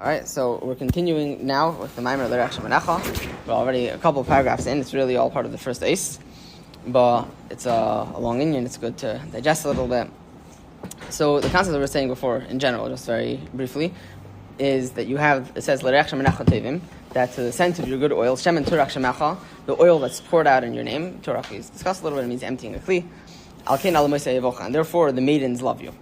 Alright, so we're continuing now with the Maimer L'Reach Shemenecha. We're already a couple of paragraphs in. It's really all part of the first ace, but it's a long Indian. It's good to digest a little bit. So the concept that we were saying before, in general, just very briefly, is that you have, it says L'Reach Shemenecha Tevim, that to the scent of your good oil, Shemen Turak Shemecha, the oil that's poured out in your name. Turak is discussed a little bit, it means emptying a kli. Al-Kein Al-Moisei Yevocha, and therefore the maidens love you.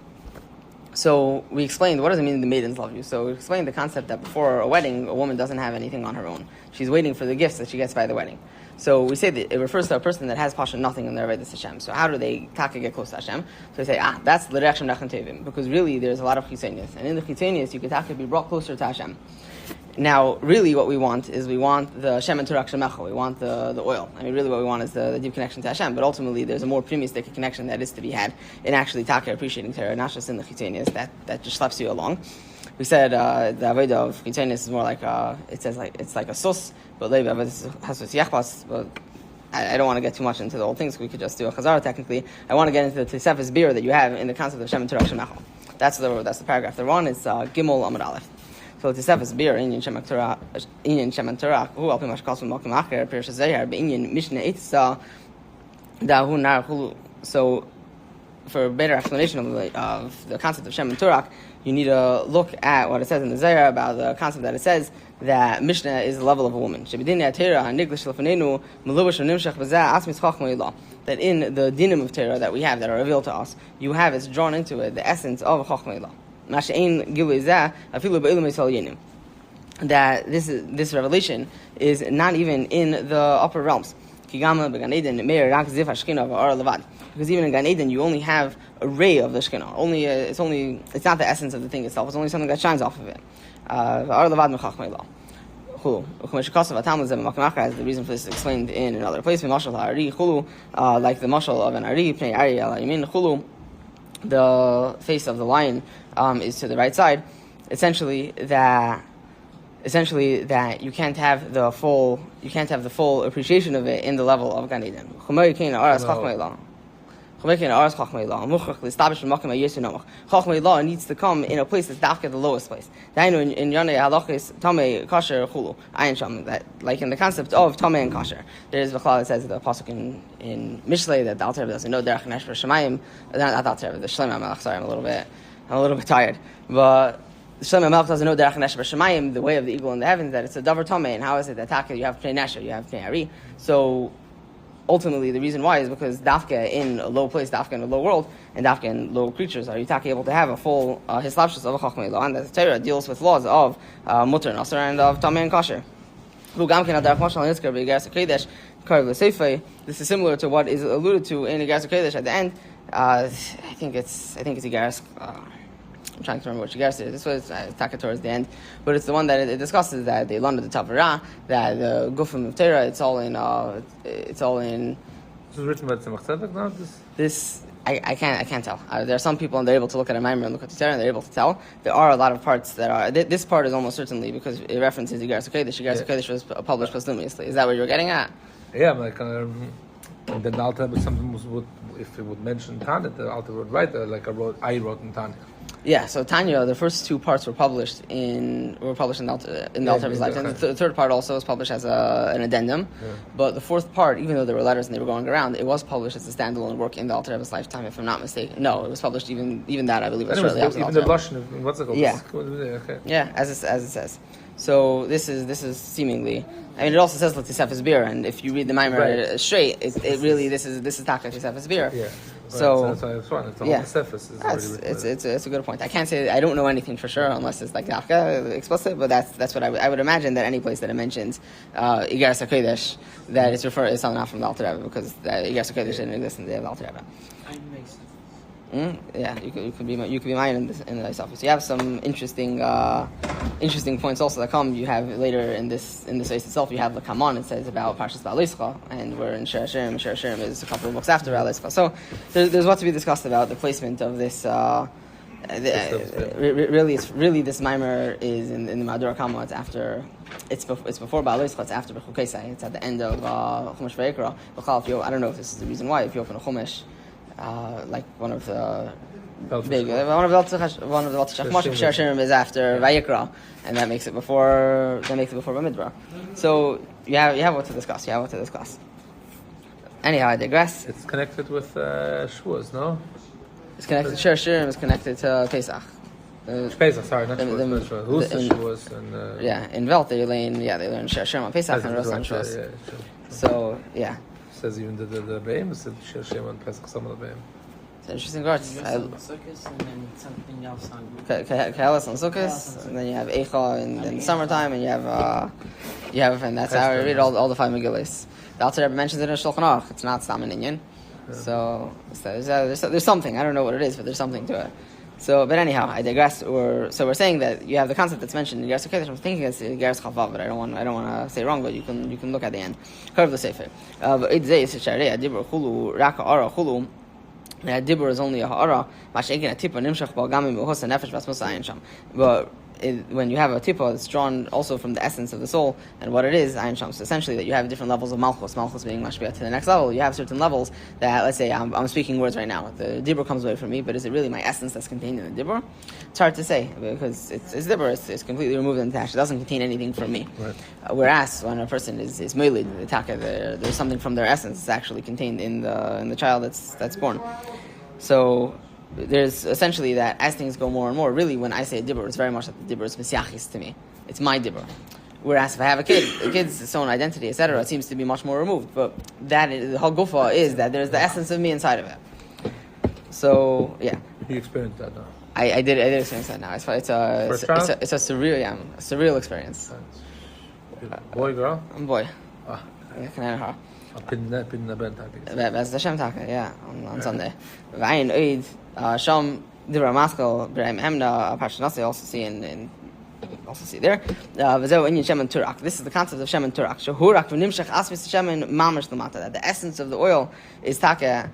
So we explained, what does it mean the maidens love you? So we explained the concept that before a wedding, a woman doesn't have anything on her own. She's waiting for the gifts that she gets by the wedding. So we say that it refers to a person that has pasha nothing in their Avodas Hashem. So how do they taka get close to Hashem? So they say, that's L'Reach Shemenecha Tevim, because really there's a lot of chitzenius. And in the chitzenius, you can taka be brought closer to Hashem. Now, really what we want is the Shemen Turak Shemecha, we want the oil. I mean, really what we want is the deep connection to Hashem, but ultimately there's a more primistic connection that is to be had in actually taka appreciating Torah, not just in the chitzenius, that just schleps you along. We said the avodah of chitzenius is more like it's like a sus, but leiv has yachpas, but I don't want to get too much into the old things. We could just do a chazara technically. I want to get into the Tesefes beer that you have in the concept of Shemen Turak Shemecha. That's the paragraph. The one is Gimel Amud Aleph. So the Tesefes beer Inyan Shemen Turak who alpi mashkasu makim acher perish zayar beinyan Mishnah Eitzah dahu nar chulu. So for a better explanation of the concept of Shemen Turak, you need to look at what it says in the Zayar about the concept that it says that Mishnah is the level of a woman. That in the dinim of Torah that we have, that are revealed to us, you have, it's drawn into it, the essence of Chachma Ilah. That this revelation is not even in the upper realms. Because even in Gan Eden, you only have a ray of the Shekhinah. It's not the essence of the thing itself. It's only something that shines off of it. As the reason for this is explained in another place. Like the mashal of an ari, the face of the lion is to the right side. Essentially that you can't have the full appreciation of it in the level of Gan Eden. Chachma needs to come in a place that's dafka the lowest place. In Yanei halachis tamei kasher chulu ayin sham, that like in the concept of tamei and kasher, there is v'chlal that says the pasuk in Mishlei that the Alter Rebbe doesn't know derech nesh v'shamayim. Not the Alter Rebbe, the Shlomo Melech. Sorry, I'm a little bit tired, but Shlomo Melech doesn't know derech nesh v'shamayim, the way of the eagle in the heavens, that it's a davar tamei. And how is it that taka you have pnei nesher, you have pnei ari? So ultimately, the reason why is because dafka in a low place, dafka in a low world, and dafka in low creatures, are you able to have a full hislapshus of a chachmei law, and the Torah deals with laws of mutter and asur and of tamei and kasher. This is similar to what is alluded to in Igaras Kodesh at the end. I think it's Igaras. I'm trying to remember which Igaras it is. This was Taka towards the end, but it's the one that it discusses that they learned the Tavarah, that the Gufim of Torah, it's all in. This was written by Tzemach Tzedek now? This I can't tell. There are some people and they're able to look at a Maimer and look at the Torah and they're able to tell. There are a lot of parts that are. This part is almost certainly because it references Igaras Kodesh. Igaras Kodesh was published posthumously. Is that what you're getting at? Yeah, like and then the Alter Rebbe sometimes would, if it would mention Tanya, the Alter would write like I wrote in Tanya. Yeah, so Tanya, the first two parts were published in the Alter Rebbe's lifetime. The third part also was published as an addendum, but the fourth part, even though there were letters and they were going around, it was published as a standalone work in the Alter Rebbe's lifetime, if I'm not mistaken. No, it was published even that, I believe, was shortly after the Alter Rebbe. Lashon, what's it called? Yeah, okay. Yeah, as it says. So this is seemingly. I mean, it also says Tesefes beer, and if you read the Maimer straight, it really this is taka Tesefes beer. Yeah. So that's why it's fun. It's a good point. I can't say I don't know anything for sure unless it's like dafka explicit, but that's what I would imagine that any place that it mentions Igaras HaKodesh that it's something not from the Alter Rebbe, because Igaras HaKodesh didn't exist in the day of the Alter Rebbe. Yeah, you could be mine in the office. You have some interesting points also that come. You have later in this space itself. You have the Kaman. It says about Parshas Ba'aleischa, and we're in Shir Hashirim. Shir Hashirim is a couple of books after Ba'aleischa. So there's what to be discussed about the placement of this. Really, this Maimer is in the Madura Kama. It's after. It's before Ba'aleischa. It's after Bechukesai. It's at the end of Chumash Vayikra. I don't know if this is the reason why. If you open a Chumash. Like one of the big. One of the Shir Hashirim is after Vayikra, and that makes it before Bamidbar. So you have what to discuss. Anyhow, I digress. It's connected with Shavuos, no? It's connected. Shir Hashirim is connected to Pesach. Pesach, sorry, not Shavuos. Who's the Shavuos? In Velt they learn Shir Hashirim on Pesach and Rosh on Shavuos. So yeah. Says even the Be'im said Shir Hashirim on Pesach, some of the Be'im. It's interesting words. And then something else on Kahalas on Sukkot, and then you have Eicha in the summertime, and you have, and that's how I read all the 5 Megillas. The Alter Rebbe mentions it in Shulchan Aruch. It's not Stam and Inyan. So there's something. I don't know what it is, but there's something to it. So, but anyhow, I digress. So we're saying that you have the concept that's mentioned in Geras Kodesh. I'm thinking it's Geras Chavav, but I don't want to say wrong. But you can look at the end. Curve the Sefer. But it says Sharei Adibur Chulu Raka Ara Chulu. Dibur is only a ha'ara, mash'egin a tipa nimshach ba'gamim b'hosa nefesh v'asmusa ayin sham. But when you have a tipa, it's drawn also from the essence of the soul, and what it is, ayin sham. So essentially, that you have different levels of malchus being mashbiah to the next level. You have certain levels that, let's say, I'm speaking words right now. The dibur comes away from me, but is it really my essence that's contained in the dibur? It's hard to say, because it's dibur, it's completely removed and attached. It doesn't contain anything from me. Right. Whereas when a person is moilid, there's something from their essence that's actually contained in the child that's born. So there's essentially that as things go more and more, really when I say a dibur, it's very much that the dibur is mesiachis to me. It's my dibur. Whereas if I have a kid's its own identity, etc., it seems to be much more removed. But that the whole gufa is that there's the essence of me inside of it. So yeah. You experienced that now. I did experience that now. It's a surreal experience. Boy, girl? Boy. Ah. Yeah, That's the Shem Taka, yeah, on Sunday. Vayin Oid, Sham Dibra Maskal, B'Raim Hemna, Parshanasi, also see there. V'zeu Inyan Shem and Turak. This is the concept of Shem and Turak. Shehurak v'nimshach asvis Shem and mamash lamata. That the essence of the oil is taka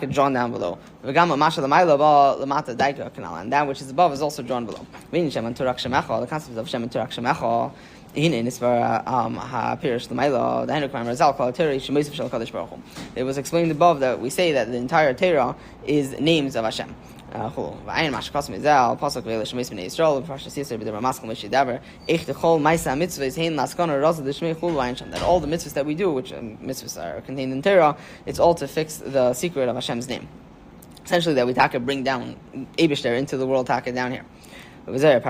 drawn down below. V'gam masha l'maylo ba lamata daika canal, and that which is above is also drawn below. V'inyan Shem and Turak shemecha. The concept of Shem and Turak shemecha. It was explained above that we say that the entire Torah is names of Hashem. That all the mitzvahs that we do, which mitzvahs are contained in Torah, it's all to fix the secret of Hashem's name. Essentially, that we bring down Eibishter into the world, down here. In the Zohar, it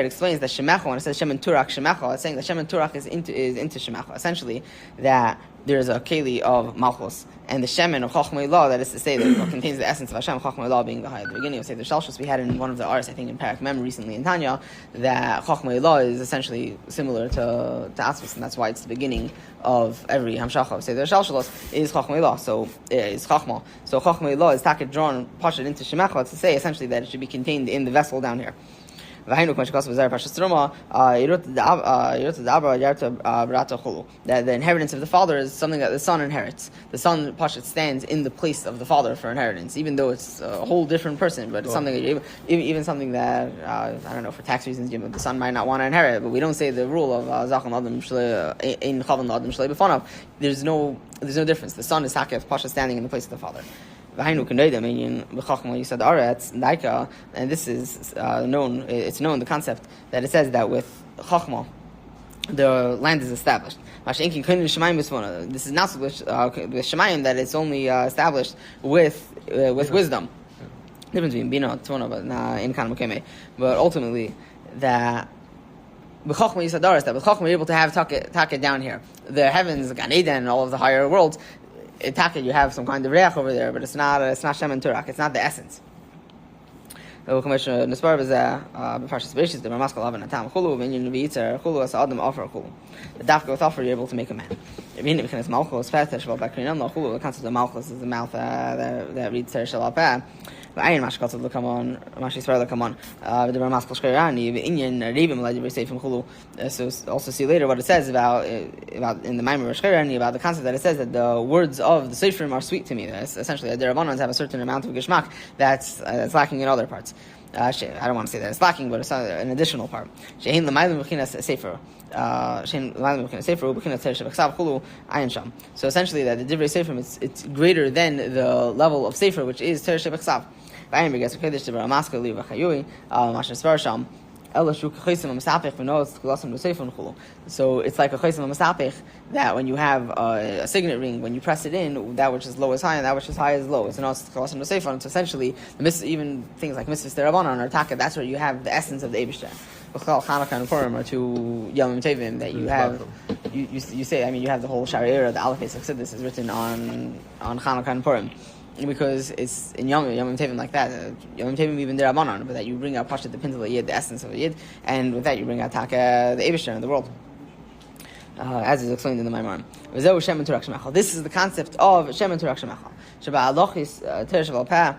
explains that Shemecha, when it says Shem and Turak Shemecha, it's saying that Shem and Turak is into Shemecha. Essentially, that there's a keli of Malchus, and the Shemen of Chochmei Law, that is to say, that contains the essence of Hashem, Chochmei Law being the high. At the beginning of the Shalshus, we had in one of the arts, I think in Parak Mem recently in Tanya, that Chochmei Law is essentially similar to Atzvus, and that's why it's the beginning of every Hamshacha. Say the Shalshus is Chochmei Law, so it's Chochmah. So Chochmei Law is drawn, pushed into Shemecha, to say essentially that it should be contained in the vessel down here. That the inheritance of the father is something that the son inherits. The son Pashat stands in the place of the father for inheritance, even though it's a whole different person. But it's something, even something that I don't know, for tax reasons, the son might not want to inherit. But we don't say the rule of Zachan Adam Ein Chavan Adam Shlei B'Fanav. There's no difference. The son is Hakef Pashat standing in the place of the father. And this is known. It's known the concept that it says that with Chachma, the land is established. This is not with Shemayim, that it's only established with wisdom. Difference between Bina and Tona, but in Kan. But ultimately, that with Chachma Yisadar is that with Chachma you're able to have Taka down here. The heavens, Gan Eden, and all of the higher worlds. You have some kind of reach over there, but it's not Shem and Turak. It's not the essence. The dafka with offer, you're able to make a man. The concept of malchus is the mouth that reads Ter Shalapah. Ayin mashkatzad l'kamon, mashkisvar l'kamon. The Ramaskel Shkirani, Inyan Rebim Ladibre Seifim Chulu. So also see later what it says about in the Maimer Shkirani about the concept that it says that the words of the Seifrim are sweet to me. That's essentially the Rabbanans have a certain amount of geshmak that's lacking in other parts. I don't want to say that it's lacking, but it's an additional part. Shein l'maylim b'chinas sefer. So essentially, that the divrei sefer it's greater than the level of sefer, which is Torah shebechsav. So it's like a chaysim masapich that when you have a signet ring, when you press it in, that which is low is high and that which is high is low. So now it's chalasim l'seifon. So essentially, even things like mitzvahs derabanan or taka, that's where you have the essence of the Eibishter. Chanukah and Purim are two Yom Tovim that you have. You say, I mean, you have the whole Shari'ah, the Aleph Pesach Siddur is written on Chanukah and Purim. Because it's in Yom Tovim like that. Yom Tovim even derabanan, but that you bring out Pashat the Pintel Yid, the essence of the Yid, and with that you bring out Taka, the Eibishter in the world. As is explained in the Maimon. This is the concept of Shem and Turak Shemachal. Sheba Alochis Teresh Val Peh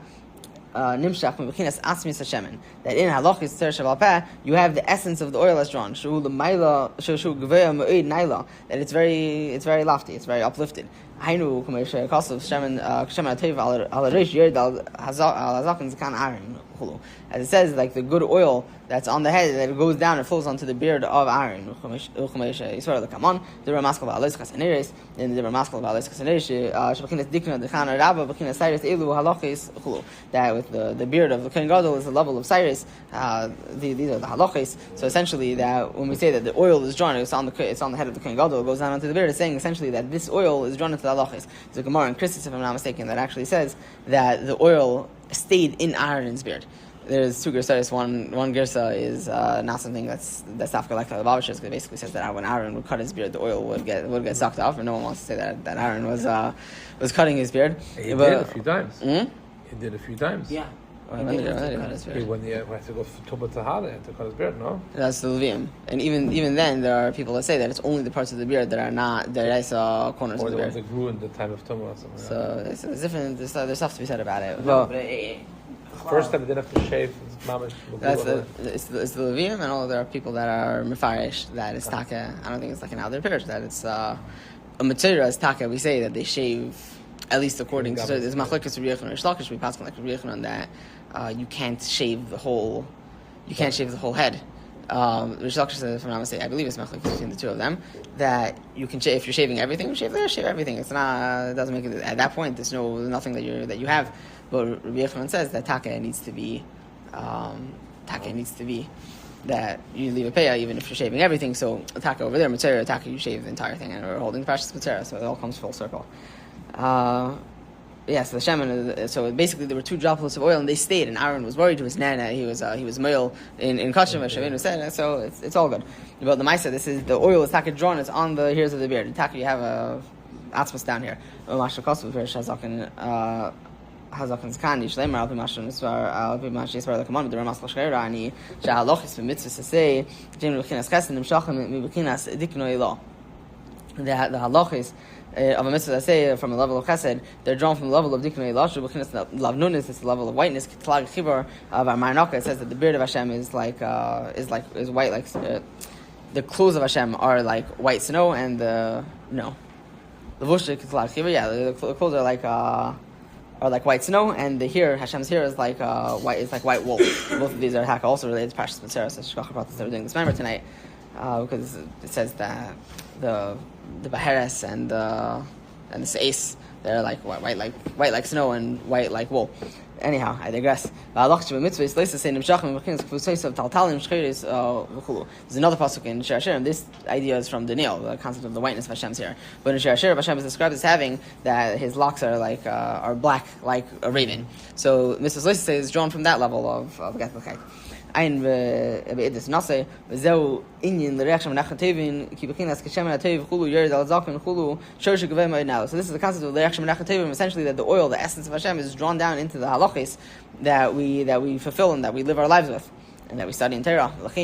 Nimshach Mebechinas Asmis Hashemen. That in Halachis Teresh Val Peh you have the essence of the oil as drawn. Shu L'Mayla Shu Gveya Me'id Naila. That it's very lofty, it's very uplifted. Hainu Kumesh Kosov Shemen Shemen Ateiv Al Reish Yerid Al Hazakin Zakan Aaron. As it says, like the good oil that's on the head, that it goes down and flows onto the beard of Aaron. The Ramaskal Va'alis Kasaneres, and the Ramaskal Va'alis Kasaneres, Shabakinas Dikna, the Khana Rabba, Bakinas Cyrus, Elu, Halachis, that with the beard of the Kohen Gadol is the level of Cyrus. These are the halachis. So essentially, that when we say that the oil is drawn, it's on the head of the Kohen Gadol, it goes down onto the beard. It's saying essentially that this oil is drawn into the halachis. There's a Gemara in Christus, if I'm not mistaken, that actually says that the oil stayed in Aaron's beard. There's two girsas. One girsa is not something that's after like the Babashers, because it basically says that when Aaron would cut his beard, the oil would get sucked off, and no one wants to say that Aaron was cutting his beard. He did a few times. He did a few times. Yeah. When did he cut his beard? When he had to go to Tuba Tahara, he had to cut his beard, no? That's the Levium. And even then, there are people that say that it's only the parts of the beard that are not the corners of the beard. Or the ones that grew in the time of Tumah or something. So it's different. There's stuff to be said about it. First time he didn't have to shave his mamish. It's the Levium, and there are people that are mefarish that it's taka. I don't think it's like an other parish that it's a material as taka. We say that they shave, at least according to there's machlokes Rabbi Yochanan and Shlakish. We pass like Rabbi Yochanan that you can't shave the whole head. Rish Lakish says, if I'm not mistaken, I believe it's machlokes between the two of them, that you can shave, if you're shaving everything, shave everything. It's not, it doesn't make it, at that point there's nothing that you have. But Rabbi Yochanan says that taka needs to be that you leave a payah even if you're shaving everything. So taka over there, material taka, you shave the entire thing, and we're holding the precious material, so it all comes full circle. So the shaman. So basically, there were two droplets of oil, and they stayed. And Aaron was worried to his nana. He was male in Kashim, as Shavinu said. So it's all good. But the Maisa, this is the oil is taka drawn. It's on the hairs of the beard. Taka, you have a atzmas down here. Hazakan Zkan, Yishlemer, Alpi Mashon, Alpi Mash, Yisbar, the command, the Ramas Lashkera, and Shahalochis, the mitzvah to say, Jim Lukinas Chesed, and Shachim, Mibukinas, Dikno Elo. The halachis of a mitzvah that say from a level of chesed, they're drawn from the level of diknei lashu, b'chinas lavnunis, it's the level of whiteness. Kitlag chibur of our Marnaka, it says that the beard of Hashem is white, like the clothes of Hashem are like white snow, and the levush kitlag chibur, the clothes are like white snow, and Hashem's hair is like white. It's like white wool. Both of these are also related to Parshas Mitzvah. So Shkach brought this. We're doing this member tonight because it says that the Baheres and the Seis, they're like white like snow and white like wool. Anyhow, I digress. There's another pasuk in Shir Hashirim. This idea is from Daniel, the concept of the whiteness of Hashem's hair. But in Shir Hashirim, Hashem is described as having that his locks are black like a raven. So Mrs. Lois is drawn from that level of Gathlichkeit. Ein be'edis nase v'zeu inyan l'reach shem menachem tevin ki b'chinas k'shem ha'tev chulu yered al zaken chulu shosh gevei ma'inal. So this is the concept of l'reach shem menachem tevin, essentially that the oil, the essence of Hashem, is drawn down into the halachis that we fulfill and that we live our lives with and that we study in Torah. This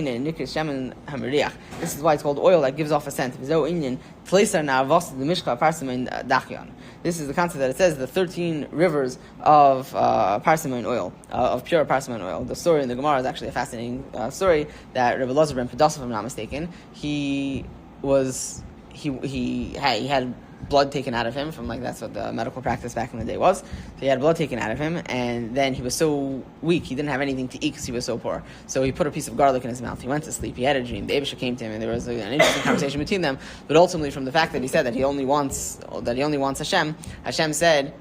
is why it's called oil that gives off a scent. V'zeu inyan tleisar na'avos l'mishcha parsimin dachyan. This is the concept that it says the 13 rivers of parsimon oil, of pure parsimon oil. The story in the Gemara is actually a fascinating story that Rabbi Elazar ben Pedasov, if I'm not mistaken, he had blood taken out of him from, like, that's what the medical practice back in the day was. So he had blood taken out of him, and then he was so weak, he didn't have anything to eat because he was so poor. So he put a piece of garlic in his mouth. He went to sleep. He had a dream. The Abisha came to him, and there was an interesting conversation between them. But ultimately, from the fact that he said that he only wants Hashem, Hashem said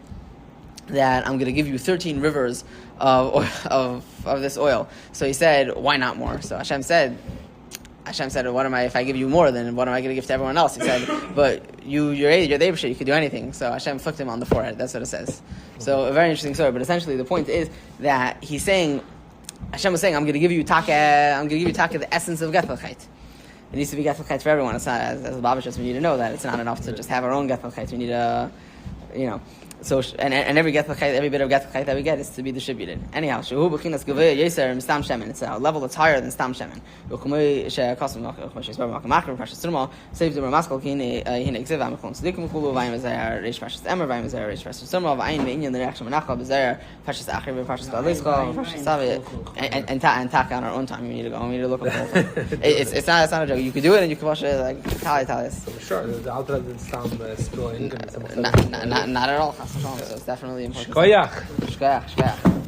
that I'm going to give you 13 rivers of this oil. So he said, why not more? So Hashem said, what am I, if I give you more, then what am I going to give to everyone else? He said, but you're the Abisha, you could do anything. So Hashem flicked him on the forehead. That's what it says. So a very interesting story. But essentially the point is that he's saying, Hashem was saying, I'm going to give you taka the essence of Gethelchait. It needs to be Gethelchait for everyone. It's not, as the Babashas, we need to know that it's not enough to just have our own Gethelchait. We need a, so every bit of Gethelchait that we get is to be distributed. Anyhow, shehu b'chinas gevei yeser mistam shemen. It's a level that's higher than stam shemen. V'chumei she'kosem she'isbar b'makam makar truma save the maskal kine hine gzev amachon tzedikim kulu vayim ezer reish pashas emer vayim ezer reish pashas truma v'ayin ve'inyan l'reaction menacha b'zer pashas achir v'pashas galischa pashas savi and taka on our own time. We need to go. We need to look up the whole thing. It's not a joke. You could do it and you can wash it like talis. Sure, the altar didn't sound spilling. Not at all. So it's definitely important. Shkoyach. Shkoyach.